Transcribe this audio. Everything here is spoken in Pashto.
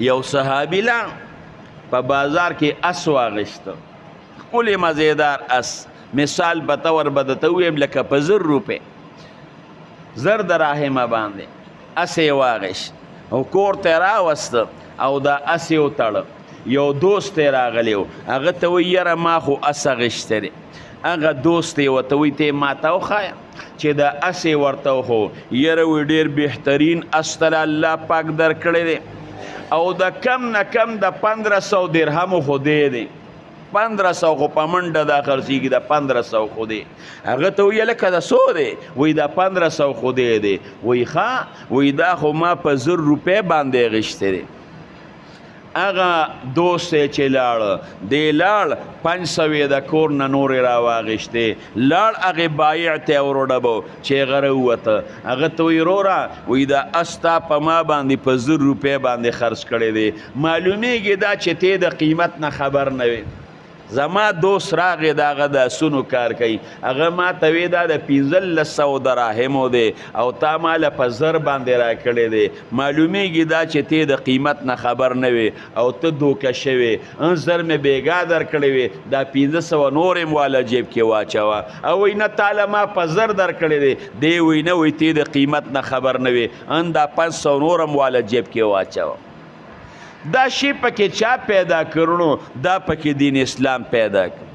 یو صحابي لاړ په بازار کې اس واغېسته، ښکلې مزېدار اس، مثال په طور به درته ووایم لکه په 1000 روپۍ 1000 دراهمه باندې اس یې واغېست او کور ته یې راوسته او دا اس یې وتړه. یو دوست یې راغلی و، هغه ته وایي یاره ما خو اس اغېستی دی. هغه دوست یې ورته وایي ته یې ما ته وښایه چې دا اس یې ورته وښو. یاره وایي ډېر بهترین اس ته الله پاک درکړی دی او د کم نه کم د 1500 درهمو خو دی 1500 خو په منډه دا خرڅېږي، د 1500 خو دی. هغه ته وایي لکه د څو دی؟ وایي دا 1500 خو دی. وایي ښه، وایي دا خو ما په 1000 روپۍ باندې اغېستی دی. هغه دوست چې لاړ دی لاړ 500 یې د کور نه نورې راواغېشتې، لاړ هغې بایع ته یې وروډبو چې هغه راووته. هغه ته وایي وروره، وایي دا اس تا په ما باندې په 1000 روپۍ باندې خرڅ کړی دی. معلومیږي دا چې ته د قیمت نه خبر نه وې. زما دوست راغی د هغه د اسونو کار کوي، هغه ما ته وی دا د 1500 دراهمو دی او تا ماله په 1000 باندې راکړی دی. معلومیږي دا چې ته د قیمت نه خبر نه وې او ته دوکه شوې. 1000 مې بېګا درکړی وې، دا 1500 نور یې واله جیب کې واچوه. او وایي نه تاله ما په 1000 درکړی دی. دی وایي نه، وایي ته د قیمت نه خبر نه وې، دا 500 نور هم واله جیب کې واچوه. دا شی پکې چا پیدا کړنو؟ دا پکې دین اسلام پیدا کړ.